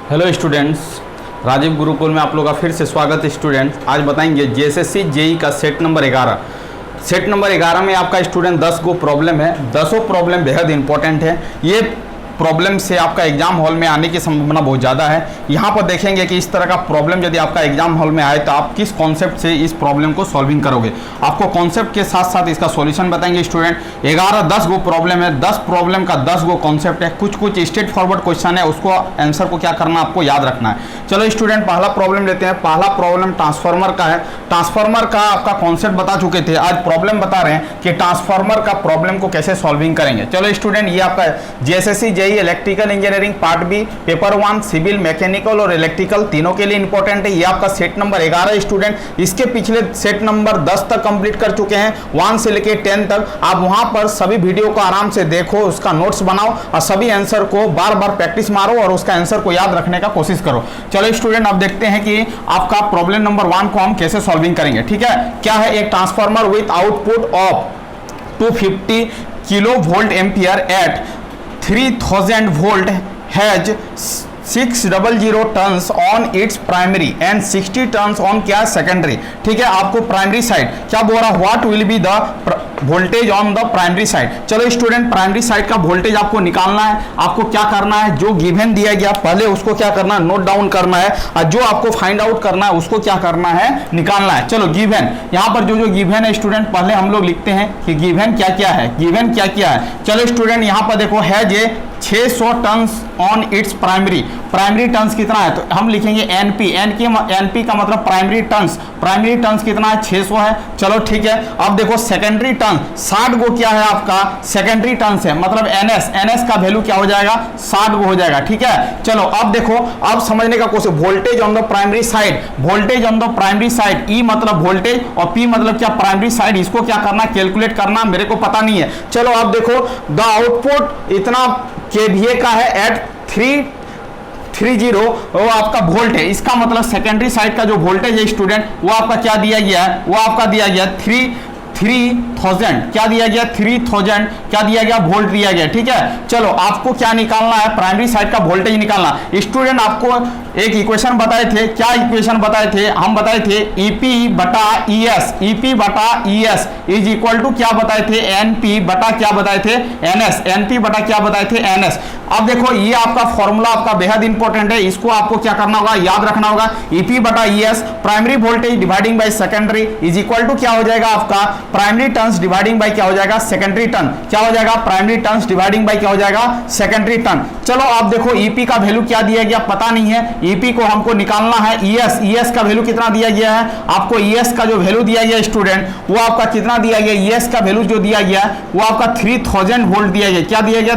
Hello students, Rajiv Gurukul में आप लोग का फिर से स्वागत है। स्टूडेंट्स आज बताएंगे जेएसएससी जेई का सेट नंबर 11। सेट नंबर 11 में आपका स्टूडेंट 10 गो प्रॉब्लम है। 10 प्रॉब्लम बेहद इंपॉर्टेंट है। ये प्रॉब्लम से आपका एग्जाम हॉल में आने की संभावना बहुत ज़्यादा है। यहाँ पर देखेंगे कि इस तरह का प्रॉब्लम यदि आपका एग्जाम हॉल में आए तो आप किस कॉन्सेप्ट से इस प्रॉब्लम को सॉल्विंग करोगे। आपको कॉन्सेप्ट के साथ साथ इसका सॉल्यूशन बताएंगे। स्टूडेंट 10 गो प्रॉब्लम है, 10 प्रॉब्लम का 10 गो कॉन्सेप्ट है। कुछ स्ट्रेट फॉरवर्ड क्वेश्चन है, उसको आंसर को क्या करना आपको याद रखना है। चलो स्टूडेंट पहला प्रॉब्लम लेते हैं। पहला प्रॉब्लम ट्रांसफार्मर का है। ट्रांसफार्मर का आपका कॉन्सेप्ट बता चुके थे, आज प्रॉब्लम बता रहे हैं कि ट्रांसफार्मर का प्रॉब्लम को कैसे सॉल्विंग करेंगे। चलो स्टूडेंट ये आपका JSSC JE electrical engineering part B paper 1 civil mechanical और इलेक्ट्रिकल तीनों के लिए इंपॉर्टेंट है। ये आपका सेट नंबर 11 स्टूडेंट। इसके पिछले सेट नंबर 10 तक कंप्लीट कर चुके हैं, 1 से लेके 10 तक। आप वहां पर सभी वीडियो को आराम से देखो, उसका नोट्स बनाओ और सभी आंसर को बार बार प्रैक्टिस मारो और उसका आंसर को याद रखने का कोशिश करो। चलो स्टूडेंट अब देखते हैं कि आपका प्रॉब्लम नंबर 1 को हम कैसे सॉल्विंग करेंगे। ठीक है, क्या है, एक transformer with output of 250 kilo volt ampere at 3000 volt has 600 turns on its primary and 60 turns on क्या सेकेंडरी। ठीक है, आपको प्राइमरी साइड क्या बोल रहा, what will be the voltage on the primary side. चलो स्टूडेंट प्राइमरी साइड का voltage आपको निकालना है। आपको क्या करना है, जो गिवन दिया गया पहले उसको क्या करना है, नोट डाउन करना है, और जो आपको फाइंड आउट करना है उसको क्या करना है, निकालना है। चलो गिवन, यहाँ पर जो गिवन है स्टूडेंट पहले हम लोग लिखते हैं कि गिवन क्या क्या है, गिवन क्या क्या है। चलो स्टूडेंट यहाँ पर देखो है जे 600 turns on its primary. Primary turns कितना है, तो हम लिखेंगे एनपी। एनपी का मतलब प्राइमरी टन्स। प्राइमरी टन्स कितना है, 600 है। चलो ठीक है, अब देखो सेकेंडरी टन 60 गो क्या है आपका सेकेंडरी टन्स है, मतलब एनएस। एनएस का वैल्यू क्या हो जाएगा, 60 गो हो जाएगा। ठीक है, चलो अब देखो, अब समझने का कोशिश, voltage on the primary side. Voltage on the primary side, E मतलब वोल्टेज और पी मतलब क्या, प्राइमरी साइड। इसको क्या करना, कैलकुलेट करना, मेरे को पता नहीं है। चलो अब देखो द आउटपुट इतना केवीए का है एट 330 वो आपका वोल्ट है। इसका मतलब सेकेंडरी साइड का जो वोल्टेज है स्टूडेंट वो आपका क्या दिया गया है, वो आपका दिया गया 3000 क्या दिया गया, 3000 क्या दिया गया, वोल्ट दिया गया। ठीक है, चलो आपको क्या निकालना है, प्राइमरी साइड का वोल्टेज निकालना। स्टूडेंट आपको एक इक्वेशन बताए थे, क्या इक्वेशन बताए थे, हम बताए थे ईपी बटा ईएस। ईपी बटा ईएस इज इक्वल टू क्या बताए थे, एनपी बटा क्या बताए थे, एनएस। एनपी बटा क्या बताए थे, एनएस। अब देखो ये आपका फॉर्मूला आपका बेहद इंपॉर्टेंट है, इसको आपको क्या करना होगा, याद रखना होगा। ईपी बटा ES primary voltage dividing by secondary is equal to क्या हो जाएगा आपका प्राइमरी टर्न्स डिवाइडिंग बाय क्या हो जाएगा, सेकेंडरी टर्न। क्या हो जाएगा, प्राइमरी टर्न्स डिवाइडिंग बाय क्या हो जाएगा, सेकेंडरी टर्न। चलो आप देखो ईपी का वैल्यू क्या दिया गया पता नहीं है, ईपी को हमको निकालना है। ईएस, ईएस का वैल्यू कितना दिया गया है आपको, ईएस का जो वैल्यू दिया गया स्टूडेंट वो आपका कितना दिया गया, ईएस का वैल्यू जो दिया गया वो आपका 3000 वोल्ट दिया गया। क्या दिया गया,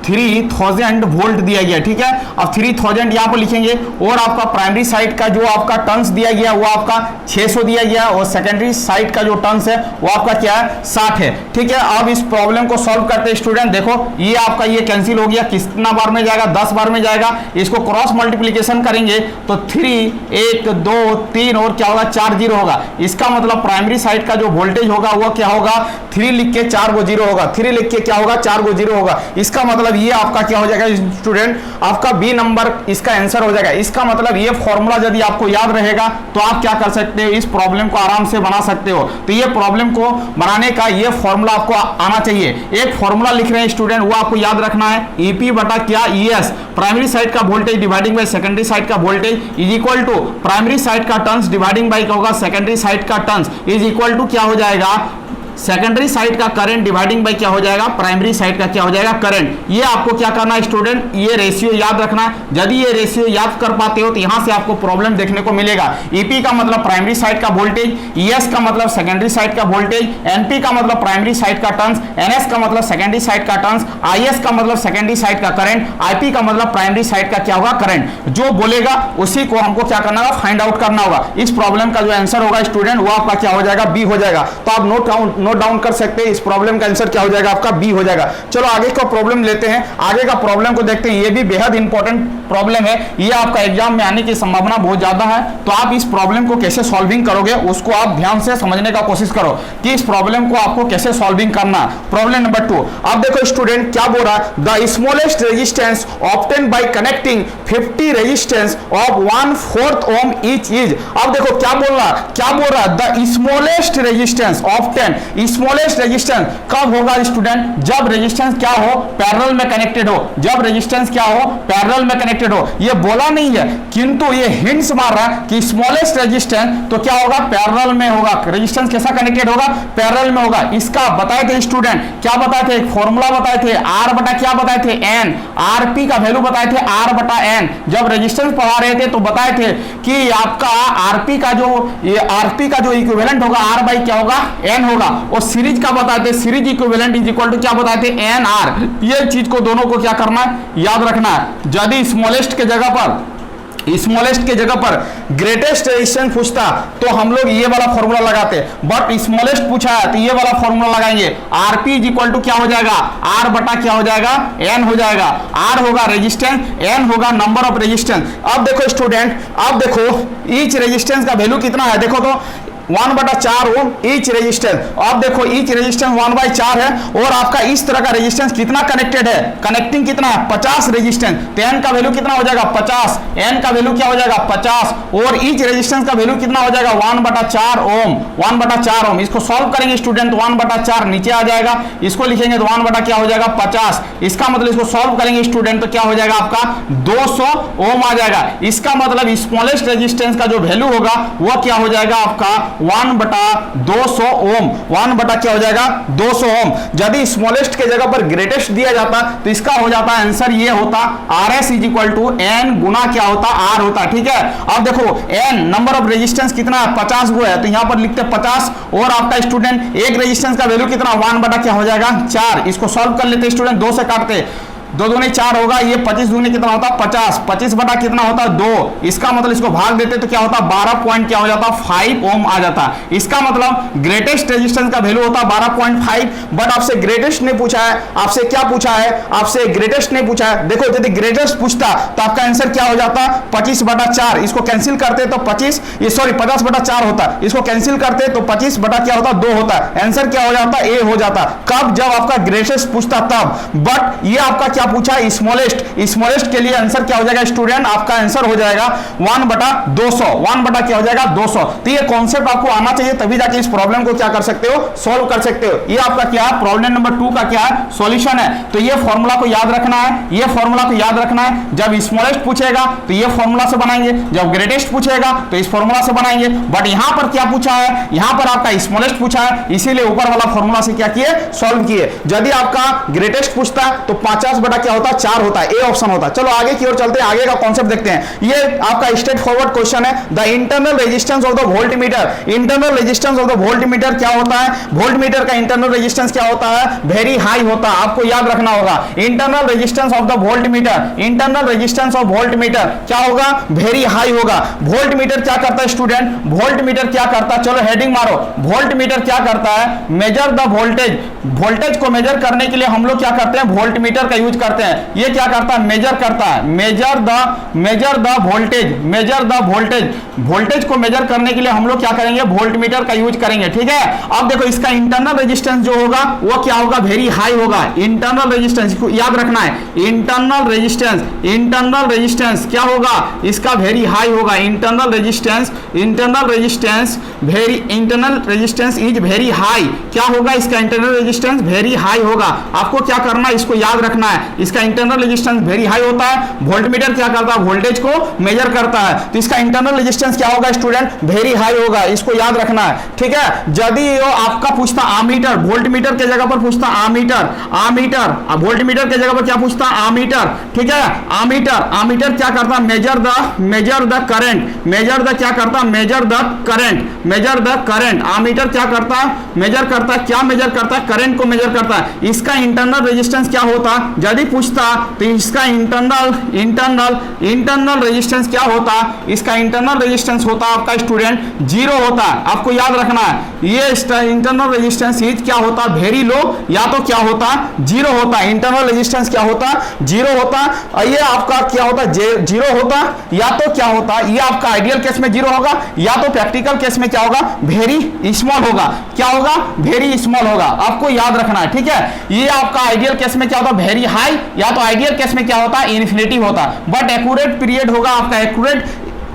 3000 वोल्ट दिया गया। ठीक है, अब 3000 यहां पर लिखेंगे और आपका प्राइमरी साइड का जो आपका टर्न्स दिया गया वो आपका 600 दिया गया और सेकेंडरी साइड का जो टर्न्स है वो आपका क्या है, 60 है। ठीक है, अब इस प्रॉब्लम को सॉल्व करते हैं स्टूडेंट। देखो ये आपका ये कैंसिल हो गया, कितना बार में जाएगा, 10 बार में जाएगा। इसको क्रॉस मल्टीप्लीकेशन करेंगे तो 3 1 2 3 और क्या होगा, 4 जीरो होगा। इसका मतलब प्राइमरी साइड का जो वोल्टेज होगा वो क्या होगा, 3 लिख के 4 गो जीरो होगा, 3 लिख के क्या होगा, 4 गो जीरो होगा। इसका मतलब ये आपका क्या हो जाएगा स्टूडेंट, आपका बी नंबर इसका आंसर हो जाएगा। इसका मतलब ये फॉर्मूला यदि आपको याद रहेगा तो आप क्या कर सकते हो, इस प्रॉब्लम को आराम से बना सकते हो। तो ये प्रॉब्लम को बनाने का ये फॉर्मूला आपको आना चाहिए। एक फॉर्मूला लिख रहे हैं स्टूडेंट, वो आपको याद रखना है, ईपी बटा क्या, ईएस प्राइमरी साइड का voltage dividing by secondary side का voltage is equal to primary side का टर्न्स डिवाइडिंग बाय क्या होगा, सेकेंडरी साइड का टर्न्स इज इक्वल टू क्या हो जाएगा, सेकेंडरी साइड का करंट डिवाइडिंग बाय क्या हो जाएगा, प्राइमरी साइड का क्या हो जाएगा, करंट। ये आपको क्या करना है स्टूडेंट, ये रेशियो याद रखना। यदि ये रेशियो याद कर पाते हो तो यहां से आपको प्रॉब्लम देखने को मिलेगा। ईपी का मतलब प्राइमरी साइड का वोल्टेज, ईएस का मतलब सेकेंडरी साइड का वोल्टेज, एनपी का मतलब प्राइमरी साइड का टर्न्स, एनएस का मतलब सेकेंडरी साइड का टर्न्स, आईएस का मतलब सेकेंडरी साइड का करंट, आईपी का मतलब प्राइमरी साइड का क्या होगा, करंट। जो बोलेगा उसी को हमको क्या करना होगा, फाइंड आउट करना होगा। इस प्रॉब्लम का जो आंसर होगा स्टूडेंट वो आपका क्या हो जाएगा, बी हो जाएगा। तो आप नोट डाउन कर सकते हैं। इस प्रॉब्लम का आंसर क्या हो जाएगा आपका बी हो जाएगा। चलो आगे का प्रॉब्लम लेते हैं, आगे का प्रॉब्लम को देखते हैं। ये भी बेहद इंपॉर्टेंट प्रॉब्लम है, ये आपका एग्जाम में आने की संभावना बहुत ज्यादा है। तो आप इस प्रॉब्लम को कैसे सॉल्विंग करोगे उसको आप ध्यान से समझने का कोशिश करो कि इस प्रॉब्लम को आपको कैसे सॉल्विंग करना है। प्रॉब्लम नंबर 2, अब देखो स्टूडेंट क्या बोल रहा है, the smallest resistance obtain by connecting 50 resistance of 1/4 ohm each is. अब देखो क्या बोल रहा है, the smallest resistance obtain, smallest resistance कब होगा स्टूडेंट, जब रेजिस्टेंस क्या हो, पैरेलल में कनेक्टेड हो, जब रेजिस्टेंस क्या हो, पैरेलल में कनेक्टेड हो। ये बोला नहीं है किंतु ये हिंट्स मार रहा है कि स्मॉलेस्ट रेजिस्टेंस तो क्या होगा, पैरेलल में होगा। रेजिस्टेंस कैसा कनेक्टेड होगा, पैरेलल में होगा। इसका बताए थे स्टूडेंट, क्या बताए थे, एक फॉर्मूला बताए थे, आर बटा क्या बताए थे, एन, आरपी का वैल्यू बताए थे आर बटा एन। जब रेजिस्टेंस पढ़ा रहे थे तो बताए थे कि आपका आरपी का जो इक्विवेलेंट होगा आर बाई क्या होगा, एन होगा। और सीरीज का बताए थे, series equivalent is equal to क्या बताए थे, एन आर। ये चीज को दोनों को क्या करना है, याद रखना है। यदि स्मॉलेस्ट के जगह पर ग्रेटेस्ट रेजिस्टेंस पूछता तो हम लोग ये वाला फॉर्मूला लगाते, बट स्मॉलेस्ट पूछा है तो ये वाला फॉर्मूला लगाएंगे। आरपी इज इक्वल टू क्या हो जाएगा, आर बटा क्या हो जाएगा, एन हो जाएगा। आर होगा रेजिस्टेंस, एन होगा नंबर ऑफ रेजिस्टेंस। अब देखो स्टूडेंट, अब देखो ईच रेजिस्टेंस का वैल्यू कितना है, देखो तो 1/4 ओम ईच रेजिस्टेंस। अब देखो ईच रेजिस्टेंस 1/4 है और आपका इस तरह का रेजिस्टेंस कितना कनेक्टेड है, कनेक्टिंग कितना है, 50 रेजिस्टेंस। तो एन का वैल्यू कितना हो जाएगा, 50, एन का वैल्यू क्या हो जाएगा, 50, और ईच रेजिस्टेंस का वैल्यू कितना हो जाएगा, 1/4 ओम, 1/4 ओम। इसको सॉल्व करेंगे स्टूडेंट, 1/4 नीचे आ जाएगा, इसको लिखेंगे तो 1 बटा क्या हो जाएगा, 50। इसका मतलब इसको सॉल्व करेंगे स्टूडेंट तो क्या हो जाएगा आपका 200 ओम आ जाएगा। इसका मतलब स्मॉलेस्ट रेजिस्टेंस का जो वैल्यू होगा वो क्या हो जाएगा आपका 1/200 ओम, 1 बटा क्या हो जाएगा 200 ओम। यदि स्मॉलेस्ट के जगह पर ग्रेटेस्ट दिया जाता तो इसका हो जाता आंसर ये होता RS is equal to N गुना क्या होता, R होता। ठीक है, अब देखो एन नंबर ऑफ रेजिस्टेंस कितना है, 50 गो है, तो यहां पर लिखते 50 और आपका स्टूडेंट एक रेजिस्टेंस का वैल्यू कितना 1 बटा क्या हो जाएगा 4। इसको सॉल्व कर लेते स्टूडेंट, 2 से काटते, 2 दूनी 4 होगा, ये 25 दूनी कितना होता 50, 25 बटा कितना होता 2। इसका मतलब इसको भाग देते तो क्या होता 12 पॉइंट क्या हो जाता 5 ओम आ जाता। इसका मतलब ग्रेटेस्ट रेजिस्टेंस का वैल्यू होता 12.5। बट आपसे ग्रेटेस्ट नहीं पूछा है, आपसे क्या पूछा है, आपसे ग्रेटेस्ट नहीं पूछा है। देखो यदि ग्रेटेस्ट पूछता तो आपका आंसर क्या हो जाता 25/4। इसको कैंसिल करते तो 50/4 होता, इसको कैंसिल करते तो 25 बटा क्या होता 2 होता। आंसर क्या हो जाता ए हो जाता। कब, जब आपका ग्रेटेस्ट पूछता तब। बट ये आपका क्या पूछा स्मॉलेस्ट के लिए आंसर क्या हो जाएगा स्टूडेंट, आपका आंसर हो जाएगा 1/200, 1 बटा क्या हो जाएगा 200। तो ये कॉन्सेप्ट आपको आना चाहिए, तभी जाके इस प्रॉब्लम को क्या कर सकते हो, सॉल्व कर सकते हो। ये आपका क्या है, प्रॉब्लम नंबर 2 का क्या है, सॉल्यूशन है। तो ये फॉर्मूला को याद रखना है, ये फॉर्मूला को याद रखना है। जब स्मॉलेस्ट पूछेगा तो ये फॉर्मूला से बनाएंगे, जब ग्रेटेस्ट पूछेगा तो इस फॉर्मूला से बनाएंगे। बट यहां पर क्या पूछा है, यहां पर आपका स्मॉलेस्ट पूछा है, इसीलिए ऊपर वाला फॉर्मूला से क्या किए, सॉल्व किए। यदि आपका ग्रेटेस्ट पूछता तो 50 बटा क्या होता 4 होता, ए ऑप्शन होता। चलो आगे की ओर चलते हैं, आगे का कॉन्सेप्ट देखते हैं। ये आपका स्ट्रेट फॉरवर्ड क्वेश्चन है। The internal resistance of the voltmeter, internal resistance of the voltmeter क्या होता है, वोल्टमीटर का इंटरनल रेजिस्टेंस क्या होता है, वेरी हाई होता है। आपको याद रखना होगा internal resistance of the voltmeter, internal resistance of voltmeter क्या होगा, वेरी हाई होगा। वोल्टमीटर क्या करता है स्टूडेंट, वोल्टमीटर क्या करता है, चलो हेडिंग मारो। वोल्टमीटर क्या करता है, मेजर द वोल्टेज, वोल्टेज को मेजर करने के लिए हम लोग क्या करते हैं, वोल्टमीटर का यूज करते हैं। ये क्या करता है, मेजर करता है, measure the voltage, measure the voltage, voltage को मेजर करने के लिए हम लोग क्या करेंगे, वोल्टमीटर का यूज करेंगे। ठीक है, अब देखो इसका इंटरनल रेजिस्टेंस जो होगा वो क्या होगा, वेरी हाई होगा। इंटरनल रेजिस्टेंस याद रखना है, इंटरनल रेजिस्टेंस, इंटरनल रेजिस्टेंस क्या होगा, इसका वेरी हाई होगा। Internal resistance, internal resistance very, internal resistance is very high. क्या होगा, इसका इंटरनल रेजिस्टेंस वेरी हाई होगा। आपको क्या करना है, इसको याद रखना है, इसका इंटरनल रेजिस्टेंस वेरी हाई होता है। वोल्टमीटर क्या करता है, वोल्टेज को मेजर करता है, तो इसका इंटरनल रेजिस्टेंस क्या होगा स्टूडेंट, वेरी हाई होगा। इसको याद रखना है। ठीक है, यदि आपका पूछता आमीटर, वोल्टमीटर के जगह पर पूछता आमीटर, आमीटर, वोल्टमीटर के जगह पर क्या पूछता आमीटर। ठीक है, आमीटर, आमीटर क्या करता, measure the current, measure the क्या करता, measure the current, measure the current. Ammeter क्या करता, मेजर करता, क्या मेजर करता है, करंट को मेजर करता है। इसका इंटरनल रेजिस्टेंस क्या होता, यदि पूछता तो इसका इंटरनल रेजिस्टेंस क्या होता, इसका इंटरनल रेजिस्टेंस होता आपका स्टूडेंट 0 होता। आपको याद रखना है ये इंटरनल रेजिस्टेंस इज क्या होता, वेरी लो, या तो क्या होता 0 होता। इंटरनल रेजिस्टेंस क्या होता 0 होता, और ये आपका क्या होता 0 होता, या तो क्या होता ये आपका आइडियल केस में 0 होगा, या तो प्रैक्टिकल केस में क्या होगा वेरी स्मॉल होगा। क्या होगा वेरी स्मॉल होगा, आपको याद रखना है, ठीक है। ये आपका आइडियल केस में क्या होता वेरी हाई, या तो आइडियल केस में क्या होता इन्फिनिटी होता। बट एक्यूरेट पीरियड होगा आपका, एक्यूरेट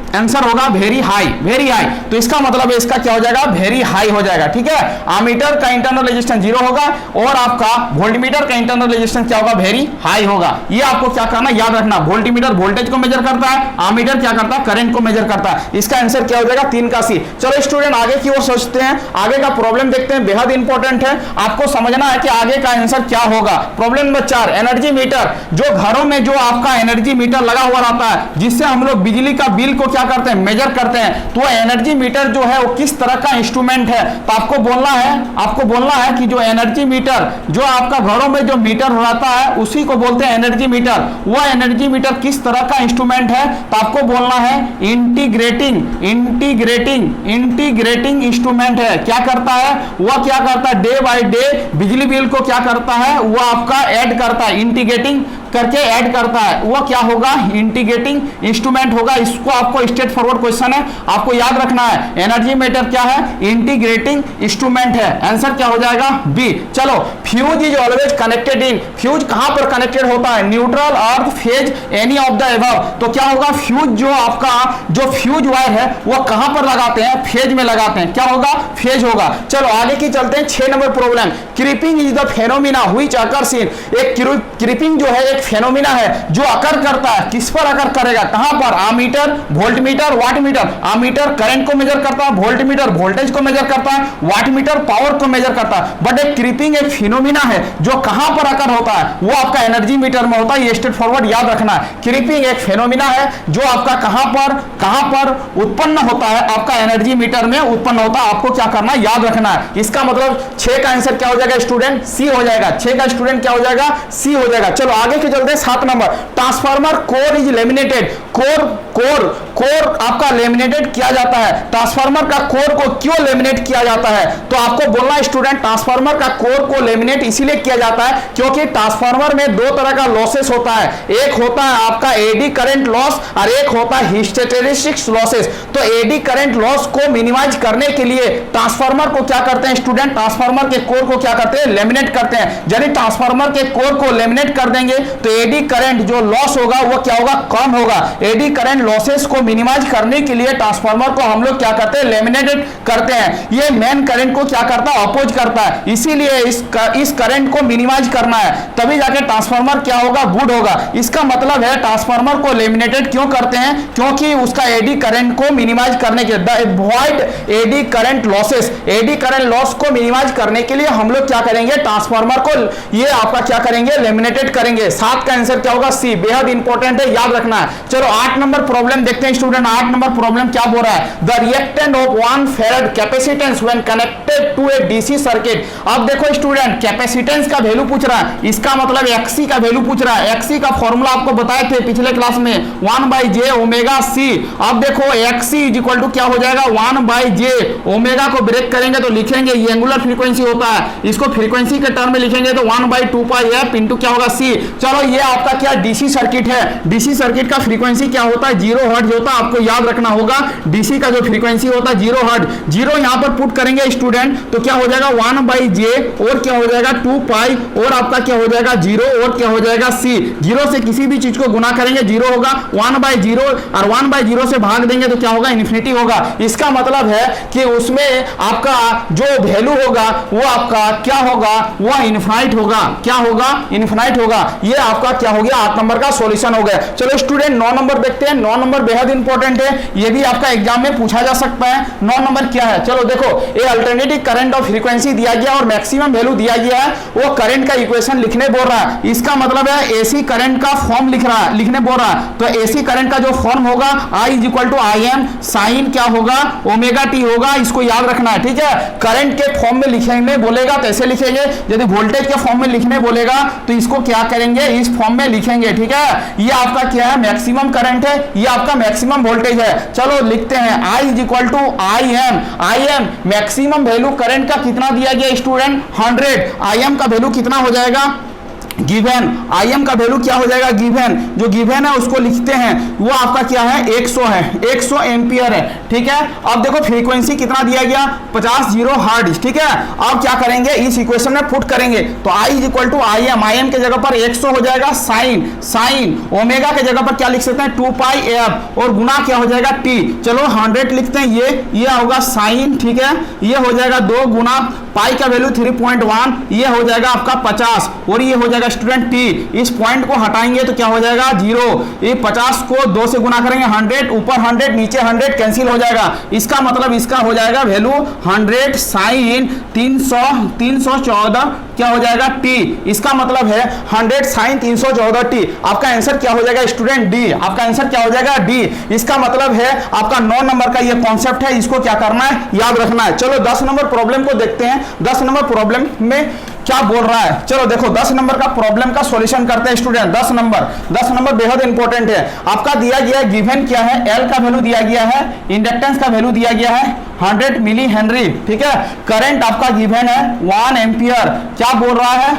आंसर होगा वेरी हाई, वेरी हाई। तो इसका मतलब है इसका क्या हो जाएगा वेरी हाई हो जाएगा, ठीक है। आमीटर का इंटरनल रेजिस्टेंस 0 होगा और आपका वोल्टमीटर का इंटरनल रेजिस्टेंस क्या होगा वेरी हाई होगा। ये आपको क्या करना याद रखना, वोल्टमीटर वोल्टेज को मेजर करता है, आमीटर क्या करता है करंट को मेजर करता है। इसका आंसर क्या हो जाएगा 3 का C। चलो स्टूडेंट आगे की ओर सोचते हैं, आगे का प्रॉब्लम देखते हैं, बेहद इंपॉर्टेंट है, आपको समझना है कि आगे का आंसर क्या होगा। Problem number 4, energy meter. जो घरों में जो आपका एनर्जी मीटर लगा हुआ रहता है, जिससे हम लोग बिजली का बिल को क्या करते हैं मेजर करते हैं, तो एनर्जी मीटर जो है वो किस तरह का इंस्ट्रूमेंट है। तो आपको बोलना है कि जो एनर्जी मीटर जो आपका घरों में जो मीटर रहता है उसी को बोलते हैं एनर्जी मीटर। वह एनर्जी मीटर किस तरह का इंस्ट्रूमेंट है, तो आपको बोलना है इंटीग्रेटिंग इंस्ट्रूमेंट है। क्या करता है वह, क्या करता है डे बाय डे बिजली बिल को क्या करता है वह आपका ऐड करता है, इंटीग्रेटिंग करके ऐड करता है, वो क्या होगा इंटीग्रेटिंग इंस्ट्रूमेंट होगा। इसको आपको स्ट्रेट फॉरवर्ड क्वेश्चन है, आपको याद रखना है एनर्जी मीटर क्या है इंटीग्रेटिंग इंस्ट्रूमेंट है। आंसर क्या हो जाएगा बी। चलो fuse is always connected in, fuse कहां पर कनेक्टेड होता है neutral, earth, phase, any of the above. तो क्या होगा फ्यूज जो आपका जो फ्यूज वायर है वो कहां पर लगाते हैं फेज में लगाते हैं, क्या होगा फेज होगा। चलो आगे की चलते हैं 6 number problem. Creeping is the phenomena which occurs in, एक क्रीपिंग जो है फेनोमेना है जो अकर करता है, किस पर अकर करेगा कहां पर, ammeter, voltmeter, wattmeter. Ammeter current को मेजर करता है, वोल्टमीटर वोल्टेज को मेजर करता है, वाटमीटर पावर को मेजर करता है। बट एक क्रीपिंग एक फिनोमिना है जो कहां पर अकर होता है वो आपका एनर्जी मीटर में होता है। ये स्ट्रेट फॉरवर्ड याद रखना है, क्रीपिंग एक फिनोमिना है जो आपका कहां पर उत्पन्न होता है, आपका एनर्जी मीटर में उत्पन्न होता है। आपको क्या करना है याद रखना है। इसका मतलब 6 का आंसर क्या हो जाएगा स्टूडेंट सी हो जाएगा, 6 का स्टूडेंट क्या हो जाएगा सी हो जाएगा। चलो आगे के चलते हैं 7 number. Transformer core is laminated, core आपका लेमिनेटेड किया जाता है। ट्रांसफार्मर का कोर को क्यों लेमिनेट किया जाता है, तो आपको बोलना स्टूडेंट ट्रांसफार्मर का कोर को लेमिनेट इसीलिए किया जाता है क्योंकि ट्रांसफार्मर में 2 तरह का लॉसेस होता है, एक होता है आपका एडी करंट लॉस और एक होता है हिस्टेरेसिस लॉसेस। तो एडी करंट लॉस को मिनिमाइज करने के लिए ट्रांसफार्मर को क्या करते हैं स्टूडेंट, ट्रांसफार्मर के कोर को क्या करते हैं लेमिनेट करते हैं। यदि ट्रांसफार्मर के कोर को लेमिनेट कर देंगे तो एडी करंट जो लॉस होगा वो क्या होगा कम होगा। एडी करंट लॉसेस को मिनिमाइज करने के लिए ट्रांसफार्मर को हम लोग क्या करते हैं लेमिनेटेड करते हैं। ये मेन करंट को क्या करता है अपोज करता है, इसीलिए इस करंट को मिनिमाइज करना है, तभी जाके ट्रांसफार्मर क्या होगा गुड होगा। इसका मतलब है ट्रांसफार्मर को लेमिनेटेड क्यों करते हैं, क्योंकि उसका एडी करंट को मिनिमाइज करने के लिए, avoid eddy current losses, eddy current loss को मिनिमाइज करने के लिए हम लोग क्या करेंगे ट्रांसफार्मर को ये आपका क्या करेंगे लेमिनेटेड करेंगे। 7 का आंसर क्या होगा सी, बेहद इंपॉर्टेंट है याद रखना है। चलो 8 नंबर प्रॉब्लम देखते हैं स्टूडेंट। 8 नंबर प्रॉब्लम क्या बोल रहा है, the reactant of 1 farad capacitance when connected to a DC circuit. अब देखो स्टूडेंट कैपेसिटेंस का वैल्यू पूछ रहा है, इसका मतलब एक्सी का वैल्यू पूछ रहा है। एक्सी का फॉर्मूला आपको बताए थे पिछले क्लास में 1/j ओमेगा सी। अब देखो एक्सी इज इक्वल टू क्या हो जाएगा 1/j, ओमेगा को ब्रेक करेंगे तो लिखेंगे ये एंगुलर फ्रीक्वेंसी होता है, इसको फ्रीक्वेंसी के टर्म में लिखेंगे तो 1/2πf इंटू क्या होगा सी। चलो ये आपका क्या डीसी सर्किट है, डीसी सर्किट का फ्रीक्वेंसी क्या होता है 0 हर्ट्ज होता है। आपको याद रखना होगा डीसी का जो फ्रीक्वेंसी होता है 0 हर्ट्ज, 0 यहां पर पुट करेंगे स्टूडेंट तो क्या हो जाएगा 1/j और क्या हो जाएगा 2π और आपका क्या हो जाएगा 0 और क्या हो जाएगा c। 0 से किसी भी चीज को गुना करेंगे 0 होगा, 1/0 और 1/0 से भाग देंगे तो क्या होगा इन्फिनिटी होगा। इसका मतलब है कि उसमें आपका जो वैल्यू होगा वो आपका क्या होगा वो इनफाइनाइट होगा, क्या होगा इनफाइनाइट होगा। ये आपका क्या हो गया 8 नंबर का सॉल्यूशन हो गया। चलो स्टूडेंट 9 नंबर नंबर देखते हैं। 9 नंबर बेहद इंपॉर्टेंट है, ये भी आपका एग्जाम में पूछा जा सकता है। 9 नंबर क्या है, चलो देखो, ये अल्टरनेटिव करंट और फ्रीक्वेंसी दिया गया और मैक्सिमम वैल्यू दिया गया है, वो करंट का इक्वेशन लिखने बोल रहा है। इसका मतलब है एसी करंट का फॉर्म लिखने बोल रहा है। तो एसी करंट का जो फॉर्म होगा I = IM साइन क्या होगा, ओमेगा टी होगा, इसको याद रखना है, ठीक है। करंट के फॉर्म में लिखने बोलेगा तो ऐसे लिखेंगे, यदि वोल्टेज के फॉर्म में लिखने बोलेगा तो इसको क्या करेंगे, इस फॉर्म में लिखेंगे, ठीक है। ये आपका क्या है, मैक्सिमम करंट है, ये आपका मैक्सिमम वोल्टेज है। चलो लिखते हैं I = IM maximum value current का कितना दिया गया स्टूडेंट, 100। IM का वैल्यू कितना हो जाएगा गिवन, IM का वैल्यू क्या हो जाएगा गिवन, जो गिवन है उसको लिखते हैं, वो आपका क्या है 100 है, 100 एम्पियर है, ठीक है। अब देखो फ्रीक्वेंसी कितना दिया गया 50 हर्ट्ज, ठीक है। अब क्या करेंगे, इस इक्वेशन में पुट करेंगे तो I = IM के जगह पर 100 हो जाएगा साइन ओमेगा के जगह पर क्या लिख सकते हैं 2πf और गुना क्या हो जाएगा t। चलो 100 लिखते हैं, ये होगा साइन, ठीक है। ये हो जाएगा 2 गुना पाई का वैल्यू 3.1, ये हो जाएगा आपका 50 और ये हो जाएगा स्टूडेंट टी। इस पॉइंट को हटाएंगे तो क्या हो जाएगा 0। ये 50 को 2 से गुना करेंगे 100, ऊपर 100 नीचे 100 कैंसिल हो जाएगा। इसका मतलब इसका हो जाएगा वैल्यू 100 साइन 314 क्या हो जाएगा टी। इसका मतलब है 100 साइन 314 टी। आपका आंसर क्या हो जाएगा स्टूडेंट डी, आपका आंसर क्या हो जाएगा डी। इसका मतलब है आपका 9 नंबर का ये कॉन्सेप्ट है, इसको क्या करना है याद रखना है। चलो 10 नंबर प्रॉब्लम को देखते हैं। 10 नंबर प्रॉब्लम में क्या बोल रहा है, चलो देखो 10 नंबर का प्रॉब्लम का सॉल्यूशन करते हैं स्टूडेंट। 10 नंबर बेहद इंपॉर्टेंट है। आपका दिया गया गिवन क्या है, एल का वैल्यू दिया गया है, इंडक्टेंस का वैल्यू दिया गया है 100 मिली हेनरी, ठीक है। करंट आपका गिवन है 1 एम्पियर। क्या बोल रहा है,